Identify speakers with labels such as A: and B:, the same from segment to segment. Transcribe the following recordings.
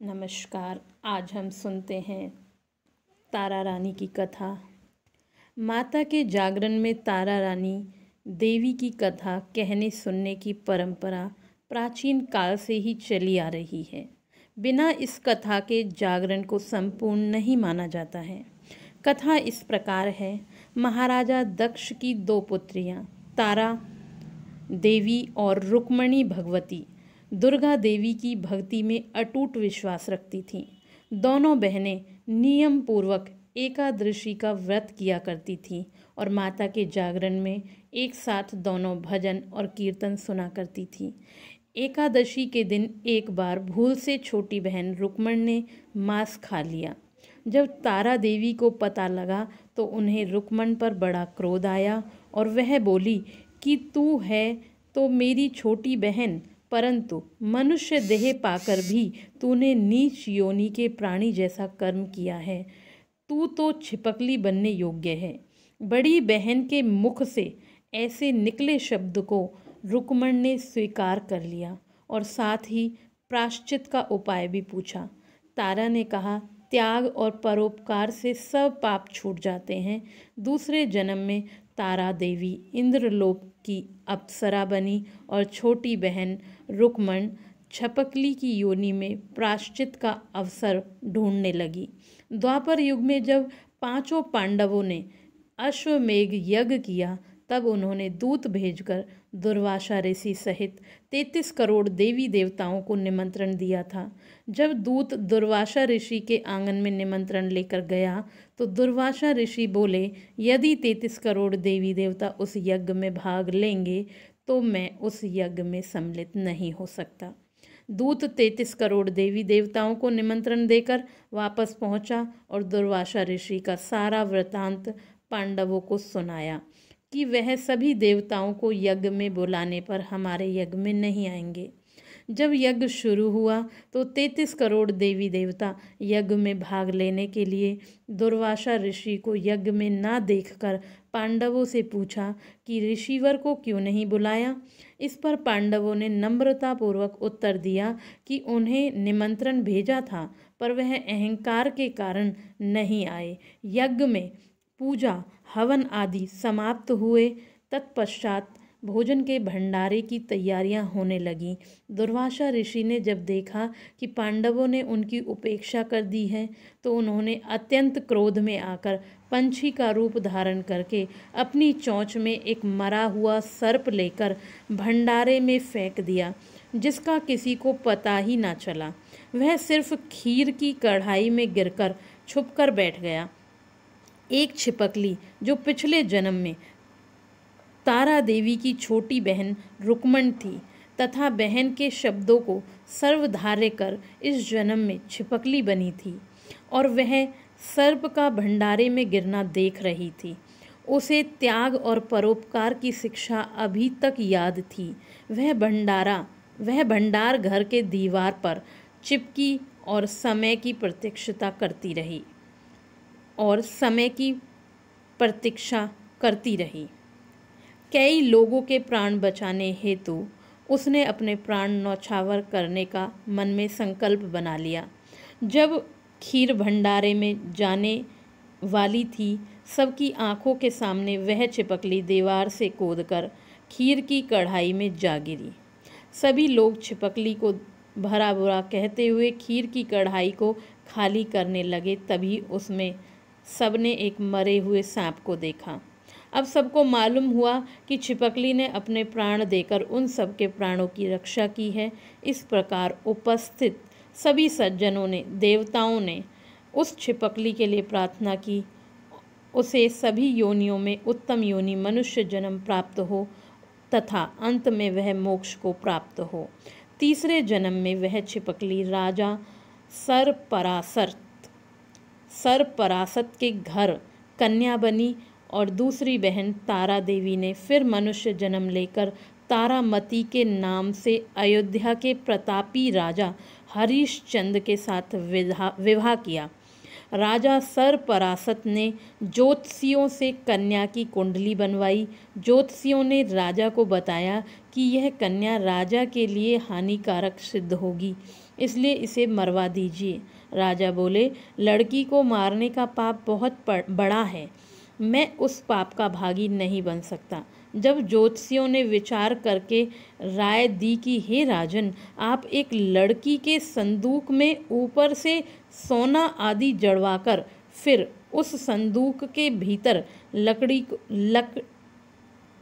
A: नमस्कार। आज हम सुनते हैं तारा रानी की कथा। माता के जागरण में तारा रानी देवी की कथा कहने सुनने की परंपरा प्राचीन काल से ही चली आ रही है। बिना इस कथा के जागरण को संपूर्ण नहीं माना जाता है। कथा इस प्रकार है। महाराजा दक्ष की दो पुत्रियां तारा देवी और रुक्मणी भगवती दुर्गा देवी की भक्ति में अटूट विश्वास रखती थीं। दोनों बहनें नियम पूर्वक एकादशी का व्रत किया करती थीं और माता के जागरण में एक साथ दोनों भजन और कीर्तन सुना करती थीं। एकादशी के दिन एक बार भूल से छोटी बहन रुक्मण ने मांस खा लिया। जब तारा देवी को पता लगा तो उन्हें रुक्मण पर बड़ा क्रोध आया और वह बोली कि तू है तो मेरी छोटी बहन, परंतु मनुष्य देह पाकर भी तूने नीच योनि के प्राणी जैसा कर्म किया है। तू तो छिपकली बनने योग्य है। बड़ी बहन के मुख से ऐसे निकले शब्द को रुक्मण ने स्वीकार कर लिया और साथ ही प्रायश्चित का उपाय भी पूछा। तारा ने कहा, त्याग और परोपकार से सब पाप छूट जाते हैं। दूसरे जन्म में तारा देवी इंद्रलोक की अप्सरा बनी और छोटी बहन रुक्मण छपकली की योनि में प्रायश्चित का अवसर ढूंढने लगी। द्वापर युग में जब पांचों पांडवों ने अश्वमेघ यज्ञ किया तब उन्होंने दूत भेजकर दुर्वासा ऋषि सहित 33 करोड़ देवी देवताओं को निमंत्रण दिया था। जब दूत दुर्वासा ऋषि के आंगन में निमंत्रण लेकर गया तो दुर्वासा ऋषि बोले, यदि 33 करोड़ देवी देवता उस यज्ञ में भाग लेंगे तो मैं उस यज्ञ में सम्मिलित नहीं हो सकता। दूत 33 करोड़ देवी देवताओं को निमंत्रण देकर वापस पहुंचा और दुर्वासा ऋषि का सारा वृतांत पांडवों को सुनाया कि वह सभी देवताओं को यज्ञ में बुलाने पर हमारे यज्ञ में नहीं आएंगे। जब यज्ञ शुरू हुआ तो 33 करोड़ देवी देवता यज्ञ में भाग लेने के लिए दुर्वासा ऋषि को यज्ञ में ना देखकर पांडवों से पूछा कि ऋषिवर को क्यों नहीं बुलाया। इस पर पांडवों ने नम्रतापूर्वक उत्तर दिया कि उन्हें निमंत्रण भेजा था पर वह अहंकार के कारण नहीं आए। यज्ञ में पूजा हवन आदि समाप्त हुए। तत्पश्चात भोजन के भंडारे की तैयारियां होने लगीं। दुर्वासा ऋषि ने जब देखा कि पांडवों ने उनकी उपेक्षा कर दी है तो उन्होंने अत्यंत क्रोध में आकर पंछी का रूप धारण करके अपनी चोंच में एक मरा हुआ सर्प लेकर भंडारे में फेंक दिया, जिसका किसी को पता ही ना चला। वह सिर्फ खीर की कढ़ाई में गिरकर छुपकर बैठ गया। एक छिपकली जो पिछले जन्म में तारा देवी की छोटी बहन रुक्मण थी तथा बहन के शब्दों को सर्वधार्य कर इस जन्म में छिपकली बनी थी और वह सर्प का भंडारे में गिरना देख रही थी। उसे त्याग और परोपकार की शिक्षा अभी तक याद थी। वह भंडार घर के दीवार पर चिपकी और समय की प्रतीक्षा करती रही। कई लोगों के प्राण बचाने हेतु उसने अपने प्राण न्यौछावर करने का मन में संकल्प बना लिया। जब खीर भंडारे में जाने वाली थी, सबकी आंखों के सामने वह छिपकली दीवार से कूदकर खीर की कढ़ाई में जा गिरी। सभी लोग छिपकली को भला बुरा कहते हुए खीर की कढ़ाई को खाली करने लगे। तभी उसमें सबने एक मरे हुए सांप को देखा। अब सबको मालूम हुआ कि छिपकली ने अपने प्राण देकर उन सब के प्राणों की रक्षा की है। इस प्रकार उपस्थित सभी सज्जनों ने, देवताओं ने उस छिपकली के लिए प्रार्थना की, उसे सभी योनियों में उत्तम योनि मनुष्य जन्म प्राप्त हो तथा अंत में वह मोक्ष को प्राप्त हो। तीसरे जन्म में वह छिपकली राजा सरपरासत के घर कन्या बनी और दूसरी बहन तारा देवी ने फिर मनुष्य जन्म लेकर तारामती के नाम से अयोध्या के प्रतापी राजा हरिश्चंद्र के साथ विवाह किया। राजा सरपरासत ने ज्योतिषियों से कन्या की कुंडली बनवाई। ज्योतिषियों ने राजा को बताया कि यह कन्या राजा के लिए हानिकारक सिद्ध होगी। इसलिए इसे मरवा दीजिए। राजा बोले, लड़की को मारने का पाप बहुत बड़ा है, मैं उस पाप का भागी नहीं बन सकता। जब ज्योतिषियों ने विचार करके राय दी कि हे राजन, आप एक लड़की के संदूक में ऊपर से सोना आदि जड़वाकर फिर उस संदूक के भीतर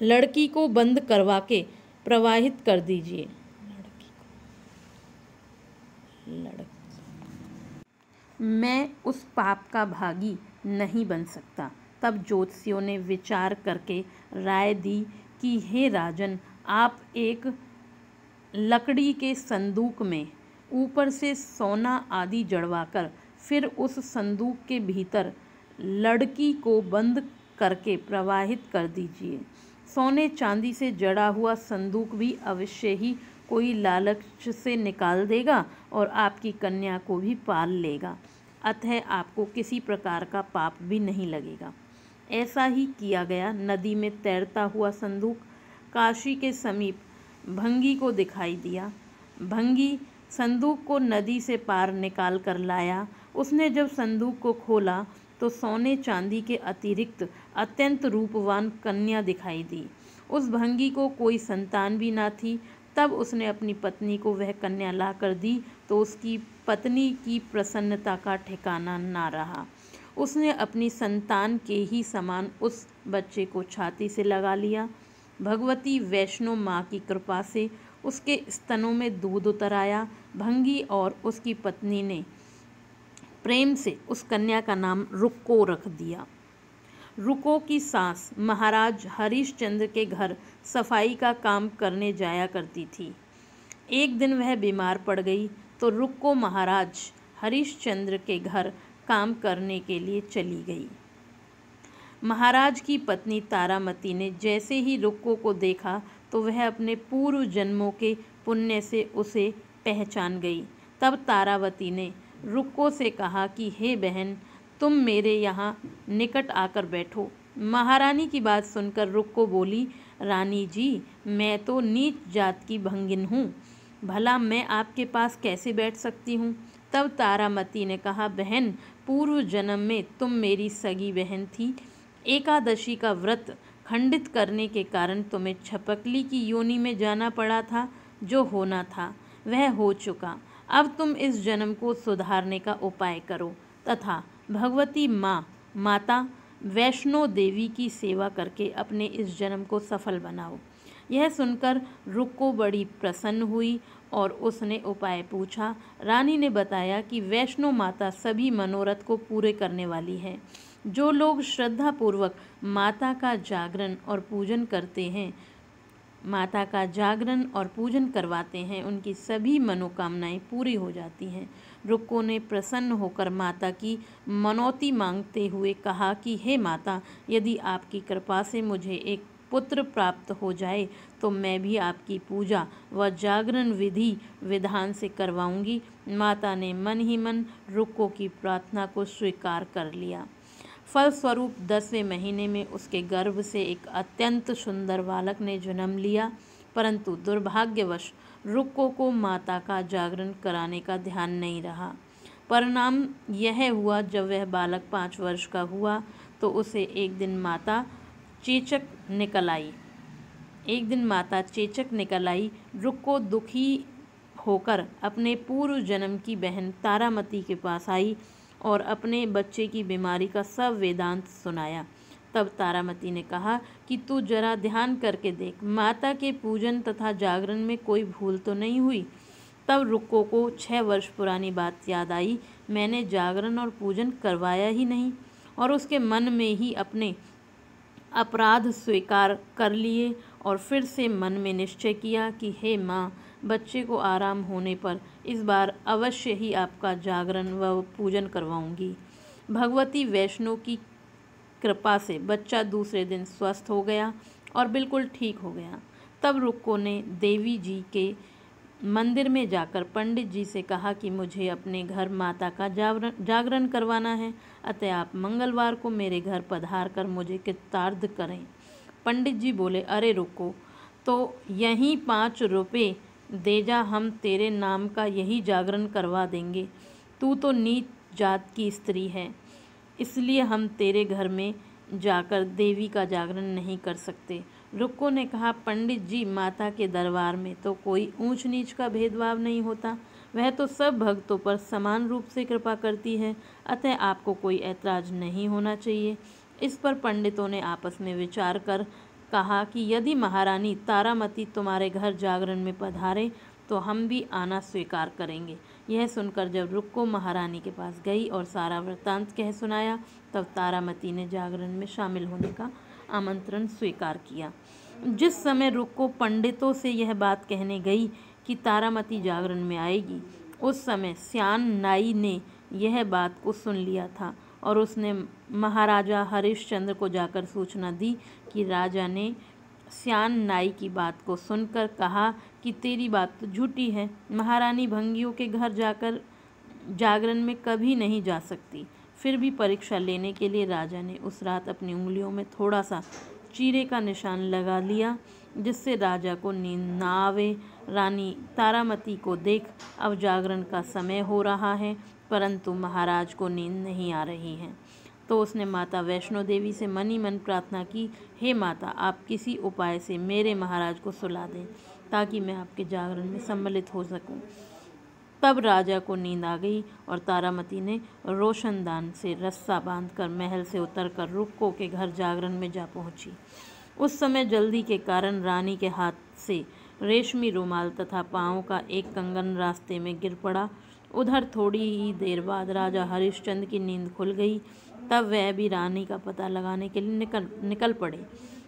A: लड़की को बंद करवा के प्रवाहित कर दीजिए। मैं उस पाप का भागी नहीं बन सकता। तब ज्योतिषियों ने विचार करके राय दी कि हे राजन, आप एक लकड़ी के संदूक में ऊपर से सोना आदि जड़वाकर फिर उस संदूक के भीतर लड़की को बंद करके प्रवाहित कर दीजिए। सोने चांदी से जड़ा हुआ संदूक भी अवश्य ही कोई लालच से निकाल देगा और आपकी कन्या को भी पाल लेगा, अतः आपको किसी प्रकार का पाप भी नहीं लगेगा। ऐसा ही किया गया। नदी में तैरता हुआ संदूक काशी के समीप भंगी को दिखाई दिया। भंगी संदूक को नदी से पार निकाल कर लाया। उसने जब संदूक को खोला तो सोने चांदी के अतिरिक्त अत्यंत रूपवान कन्या दिखाई दी। उस भंगी को कोई संतान भी ना थी। तब उसने अपनी पत्नी को वह कन्या ला कर दी तो उसकी पत्नी की प्रसन्नता का ठिकाना ना रहा। उसने अपनी संतान के ही समान उस बच्चे को छाती से लगा लिया। भगवती वैष्णो माँ की कृपा से उसके स्तनों में दूध उतर आया। भंगी और उसकी पत्नी ने प्रेम से उस कन्या का नाम रुक्को रख दिया। रुक्को की सास महाराज हरिश्चंद्र के घर सफाई का काम करने जाया करती थी। एक दिन वह बीमार पड़ गई तो रुक्को महाराज हरिश्चंद्र के घर काम करने के लिए चली गई। महाराज की पत्नी तारामती ने जैसे ही रुक्को को देखा तो वह अपने पूर्व जन्मों के पुण्य से उसे पहचान गई। तब तारावती ने रुक्को से कहा कि हे बहन, तुम मेरे यहाँ निकट आकर बैठो। महारानी की बात सुनकर रुक्को बोली, रानी जी, मैं तो नीच जात की भंगिन हूँ, भला मैं आपके पास कैसे बैठ सकती हूँ। तब तारामती ने कहा, बहन, पूर्व जन्म में तुम मेरी सगी बहन थी। एकादशी का व्रत खंडित करने के कारण तुम्हें छपकली की योनि में जाना पड़ा था। जो होना था वह हो चुका। अब तुम इस जन्म को सुधारने का उपाय करो तथा भगवती माता वैष्णो देवी की सेवा करके अपने इस जन्म को सफल बनाओ। यह सुनकर रुक्को बड़ी प्रसन्न हुई और उसने उपाय पूछा। रानी ने बताया कि वैष्णो माता सभी मनोरथ को पूरे करने वाली है। जो लोग श्रद्धापूर्वक माता का जागरण और पूजन करवाते हैं, उनकी सभी मनोकामनाएं पूरी हो जाती हैं। रुक्को ने प्रसन्न होकर माता की मनौती मांगते हुए कहा कि हे माता, यदि आपकी कृपा से मुझे एक पुत्र प्राप्त हो जाए तो मैं भी आपकी पूजा व जागरण विधि विधान से करवाऊंगी। माता ने मन ही मन रुक्को की प्रार्थना को स्वीकार कर लिया। फलस्वरूप 10वें महीने में उसके गर्भ से एक अत्यंत सुंदर बालक ने जन्म लिया। परंतु दुर्भाग्यवश रुक्को को माता का जागरण कराने का ध्यान नहीं रहा। परिणाम यह हुआ, जब वह बालक 5 वर्ष का हुआ तो उसे एक दिन माता चेचक निकल आई। रुक्को दुखी होकर अपने पूर्व जन्म की बहन तारामती के पास आई और अपने बच्चे की बीमारी का सब वेदांत सुनाया। तब तारामती ने कहा कि तू जरा ध्यान करके देख, माता के पूजन तथा जागरण में कोई भूल तो नहीं हुई। तब रुक्को को 6 वर्ष पुरानी बात याद आई। मैंने जागरण और पूजन करवाया ही नहीं, और उसके मन में ही अपने अपराध स्वीकार कर लिए और फिर से मन में निश्चय किया कि हे माँ, बच्चे को आराम होने पर इस बार अवश्य ही आपका जागरण व पूजन करवाऊंगी। भगवती वैष्णो की कृपा से बच्चा दूसरे दिन स्वस्थ हो गया और बिल्कुल ठीक हो गया। तब रुक्को ने देवी जी के मंदिर में जाकर पंडित जी से कहा कि मुझे अपने घर माता का जागरण करवाना है, अतः आप मंगलवार को मेरे घर पधार कर मुझे कृतार्थ करें। पंडित जी बोले, अरे रुक्को, तो यहीं 5 रुपये दे जा, हम तेरे नाम का यही जागरण करवा देंगे। तू तो नीच जात की स्त्री है, इसलिए हम तेरे घर में जाकर देवी का जागरण नहीं कर सकते। रुक्को ने कहा, पंडित जी, माता के दरबार में तो कोई ऊंच नीच का भेदभाव नहीं होता। वह तो सब भक्तों पर समान रूप से कृपा करती है, अतः आपको कोई ऐतराज नहीं होना चाहिए। इस पर पंडितों ने आपस में विचार कर कहा कि यदि महारानी तारामती तुम्हारे घर जागरण में पधारे तो हम भी आना स्वीकार करेंगे। यह सुनकर जब रुक्को महारानी के पास गई और सारा वृत्तांत कह सुनाया, तब तारामती ने जागरण में शामिल होने का आमंत्रण स्वीकार किया। जिस समय रुक्को पंडितों से यह बात कहने गई कि तारामती जागरण में आएगी, उस समय श्यान नाई ने यह बात को सुन लिया था और उसने महाराजा हरिश्चंद्र को जाकर सूचना दी कि राजा ने श्यान नाई की बात को सुनकर कहा कि तेरी बात तो झूठी है। महारानी भंगियों के घर जाकर जागरण में कभी नहीं जा सकती। फिर भी परीक्षा लेने के लिए राजा ने उस रात अपनी उंगलियों में थोड़ा सा चीरे का निशान लगा लिया, जिससे राजा को नींद न आवे। रानी तारामती को देख अब जागरण का समय हो रहा है, परंतु महाराज को नींद नहीं आ रही है, तो उसने माता वैष्णो देवी से मनी मन प्रार्थना की, हे माता, आप किसी उपाय से मेरे महाराज को सुला दें ताकि मैं आपके जागरण में सम्मिलित हो सकूं। तब राजा को नींद आ गई और तारामती ने रोशनदान से रस्सा बांधकर महल से उतरकर रुक्को के घर जागरण में जा पहुंची। उस समय जल्दी के कारण रानी के हाथ से रेशमी रुमाल तथा पाँव का एक कंगन रास्ते में गिर पड़ा। उधर थोड़ी ही देर बाद राजा हरिश्चंद्र की नींद खुल गई। तब वह भी रानी का पता लगाने के लिए निकल पड़े।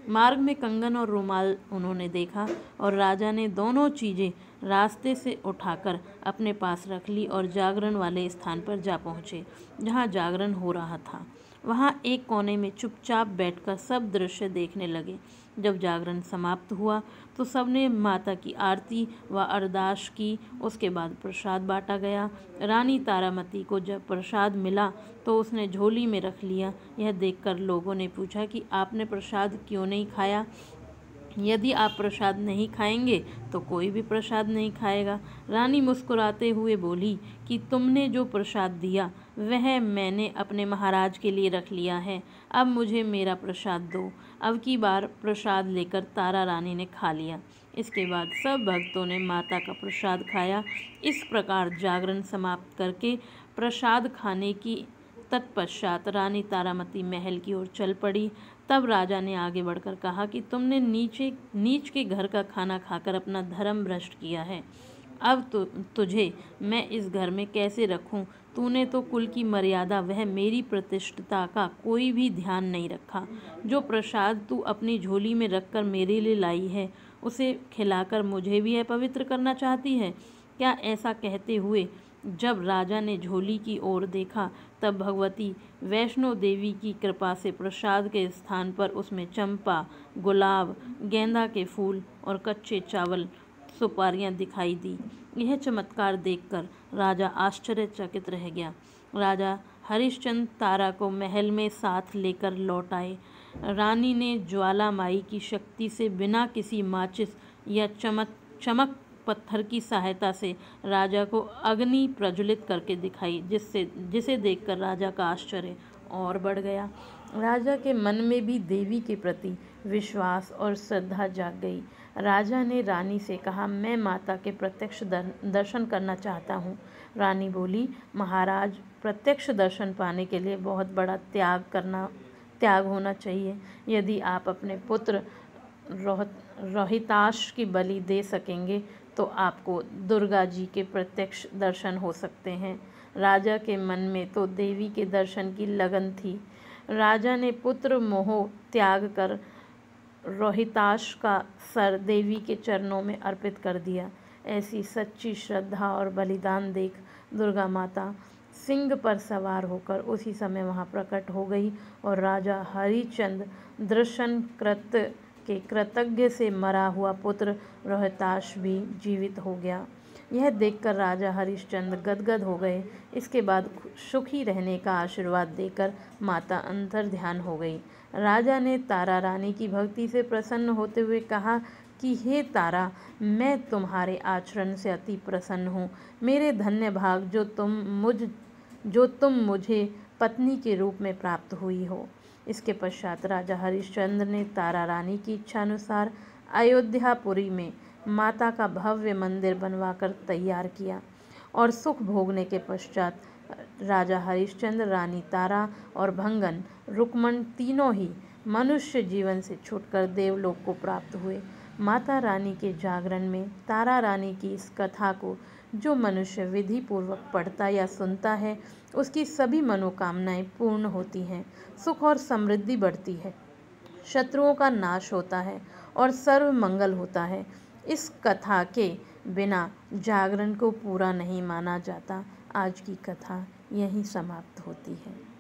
A: मार्ग में कंगन और रुमाल उन्होंने देखा और राजा ने दोनों चीज़ें रास्ते से उठाकर अपने पास रख ली और जागरण वाले स्थान पर जा पहुँचे जहाँ जागरण हो रहा था। वहाँ एक कोने में चुपचाप बैठकर सब दृश्य देखने लगे। जब जागरण समाप्त हुआ तो सबने माता की आरती व अरदास की। उसके बाद प्रसाद बांटा गया। रानी तारामती को जब प्रसाद मिला तो उसने झोली में रख लिया। यह देखकर लोगों ने पूछा कि आपने प्रसाद क्यों नहीं खाया? यदि आप प्रसाद नहीं खाएंगे तो कोई भी प्रसाद नहीं खाएगा। रानी मुस्कुराते हुए बोली कि तुमने जो प्रसाद दिया वह मैंने अपने महाराज के लिए रख लिया है, अब मुझे मेरा प्रसाद दो। अब की बार प्रसाद लेकर तारा रानी ने खा लिया। इसके बाद सब भक्तों ने माता का प्रसाद खाया। इस प्रकार जागरण समाप्त करके प्रसाद खाने की तत्पश्चात रानी तारामती महल की ओर चल पड़ी। तब राजा ने आगे बढ़कर कहा कि तुमने नीच के घर का खाना खाकर अपना धर्म भ्रष्ट किया है। अब तुझे मैं इस घर में कैसे रखूं? तूने तो कुल की मर्यादा वह मेरी प्रतिष्ठता का कोई भी ध्यान नहीं रखा। जो प्रसाद तू अपनी झोली में रखकर मेरे लिए लाई है, उसे खिलाकर मुझे भी अपवित्र करना चाहती है क्या? ऐसा कहते हुए जब राजा ने झोली की ओर देखा तब भगवती वैष्णो देवी की कृपा से प्रसाद के स्थान पर उसमें चंपा, गुलाब, गेंदा के फूल और कच्चे चावल, सुपारियां दिखाई दी। यह चमत्कार देखकर राजा आश्चर्यचकित रह गया। राजा हरिश्चंद्र तारा को महल में साथ लेकर लौट आए। रानी ने ज्वालामाई की शक्ति से बिना किसी माचिस या चमक पत्थर की सहायता से राजा को अग्नि प्रज्वलित करके दिखाई, जिसे देखकर राजा का आश्चर्य और बढ़ गया। राजा के मन में भी देवी के प्रति विश्वास और श्रद्धा जाग गई। राजा ने रानी से कहा, मैं माता के प्रत्यक्ष दर्शन करना चाहता हूँ। रानी बोली, महाराज, प्रत्यक्ष दर्शन पाने के लिए बहुत बड़ा त्याग होना चाहिए। यदि आप अपने पुत्र रोहिताश की बलि दे सकेंगे तो आपको दुर्गा जी के प्रत्यक्ष दर्शन हो सकते हैं। राजा के मन में तो देवी के दर्शन की लगन थी। राजा ने पुत्र मोह त्याग कर रोहिताश का सर देवी के चरणों में अर्पित कर दिया। ऐसी सच्ची श्रद्धा और बलिदान देख दुर्गा माता सिंह पर सवार होकर उसी समय वहां प्रकट हो गई और राजा हरिश्चंद्र दर्शन के कृतज्ञ से मरा हुआ पुत्र रोहिताश भी जीवित हो गया। यह देखकर राजा हरिश्चंद्र गदगद हो गए। इसके बाद सुखी रहने का आशीर्वाद देकर माता अंतर ध्यान हो गई। राजा ने तारा रानी की भक्ति से प्रसन्न होते हुए कहा कि हे तारा, मैं तुम्हारे आचरण से अति प्रसन्न हूँ। मेरे धन्य भाग जो तुम मुझे पत्नी के रूप में प्राप्त हुई हो। इसके पश्चात राजा हरिश्चंद्र ने तारा रानी की इच्छानुसार अयोध्यापुरी में माता का भव्य मंदिर बनवाकर तैयार किया और सुख भोगने के पश्चात राजा हरिश्चंद्र, रानी तारा और भंगन रुक्मण तीनों ही मनुष्य जीवन से छूटकर देवलोक को प्राप्त हुए। माता रानी के जागरण में तारा रानी की इस कथा को जो मनुष्य विधि पूर्वक पढ़ता या सुनता है, उसकी सभी मनोकामनाएं पूर्ण होती हैं, सुख और समृद्धि बढ़ती है, शत्रुओं का नाश होता है और सर्व मंगल होता है। इस कथा के बिना जागरण को पूरा नहीं माना जाता। आज की कथा यहीं समाप्त होती है।